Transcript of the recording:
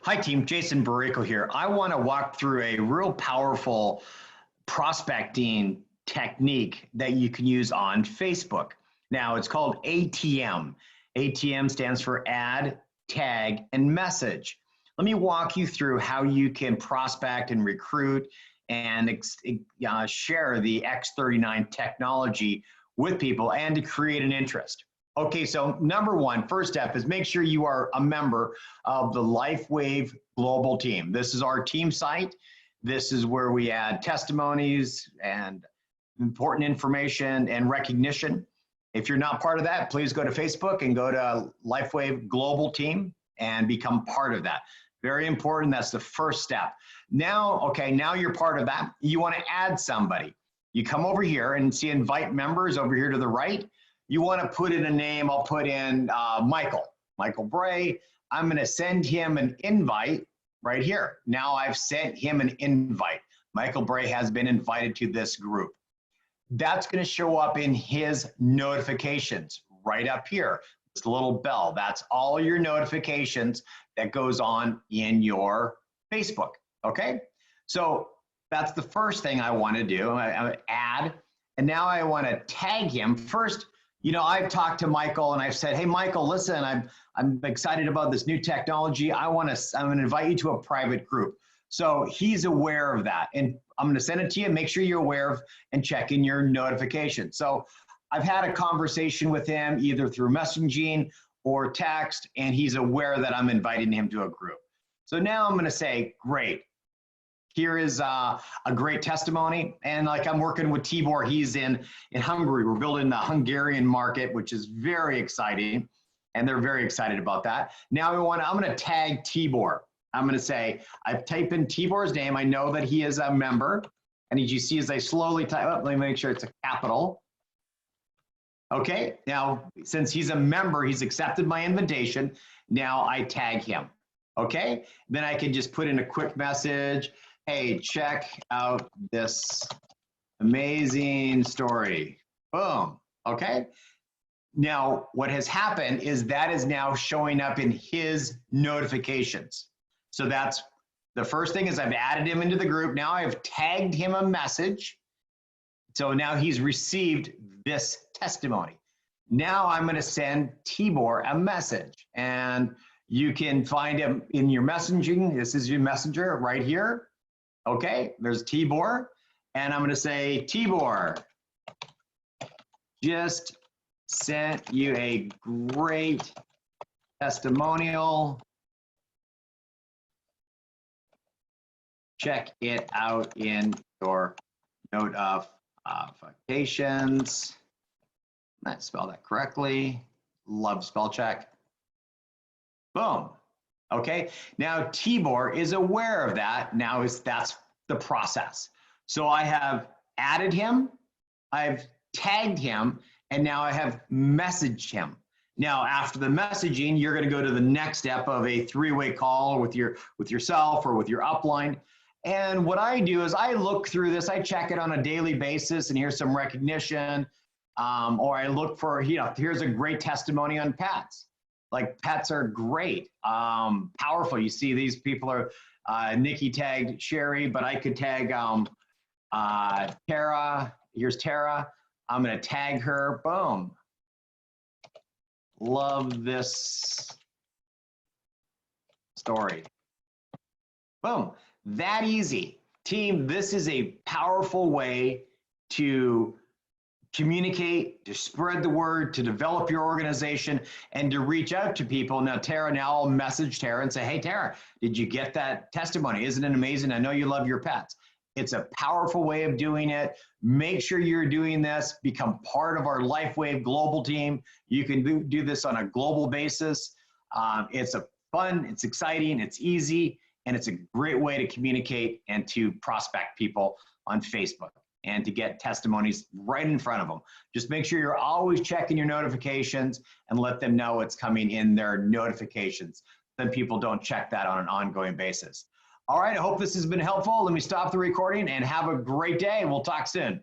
Hi team, Jason Boreyko here. I want to walk through a real powerful prospecting technique that you can use on Facebook. Now it's called ATM. ATM stands for add, tag, and message. Let me walk you through how you can prospect and recruit and share the X39 technology with people and to create an interest. Okay, so number one, first step is make sure you are a member of the LifeWave Global Team. This is our team site. This is where we add testimonies and important information and recognition. If you're not part of that, please go to Facebook and go to LifeWave Global Team and become part of that. Very important, that's the first step. Now, okay, now you're part of that. You want to add somebody. You come over here and see invite members over here to the right. You want to put in a name. I'll put in Michael Bray. I'm going to send him an invite right here. Now I've sent him an invite. Michael Bray has been invited to this group. That's going to show up in his notifications right up here. This little bell. That's all your notifications that goes on in your Facebook. Okay? So that's the first thing I want to do. I add, and now I want to tag him. First, you know, I've talked to Michael and I've said, hey, Michael, listen, I'm excited about this new technology. I'm going to invite you to a private group. So he's aware of that. And I'm going to send it to you. Make sure you're aware of and check in your notifications. So I've had a conversation with him either through messaging or text, and he's aware that I'm inviting him to a group. So now I'm going to say, great. Here is a great testimony. And like I'm working with Tibor, he's in Hungary. We're building the Hungarian market, which is very exciting. And they're very excited about that. Now I'm going to tag Tibor. I'm going to say, I've typed in Tibor's name. I know that he is a member. And as you see, as I slowly type up, let me make sure it's a capital. Okay, now since he's a member, he's accepted my invitation. Now I tag him. Okay, then I can just put in a quick message. Hey, check out this amazing story. Boom. Okay. Now, what has happened is that is now showing up in his notifications. So that's the first thing is I've added him into the group. Now I've tagged him a message. So now he's received this testimony. Now I'm going to send Tibor a message, and you can find him in your messaging. This is your messenger right here. Okay, there's Tibor, and I'm going to say, Tibor, just sent you a great testimonial. Check it out in your notifications. Let's spell that correctly. Love spell check. Boom. Okay, now Tibor is aware of that. Now that's the process. So I have added him, I've tagged him, and now I have messaged him. Now after the messaging, you're going to go to the next step of a three-way call with yourself or with your upline. And what I do is I look through this, I check it on a daily basis, and here's some recognition, or I look for, here's a great testimony on pets. Like pets are great, powerful. You see these people are, Nikki tagged Sherry, but I could tag Tara. Here's Tara. I'm going to tag her. Boom. Love this story. Boom. That easy. Team, this is a powerful way to communicate, to spread the word, to develop your organization, and to reach out to people. Now, Tara, I'll message Tara and say, hey, Tara, did you get that testimony? Isn't it amazing? I know you love your pets. It's a powerful way of doing it. Make sure you're doing this. Become part of our LifeWave Global Team. You can do this on a global basis. It's fun, it's exciting, it's easy, and it's a great way to communicate and to prospect people on Facebook and to get testimonies right in front of them. Just make sure you're always checking your notifications and let them know it's coming in their notifications. Then people don't check that on an ongoing basis. All right, I hope this has been helpful. Let me stop the recording and have a great day. We'll talk soon.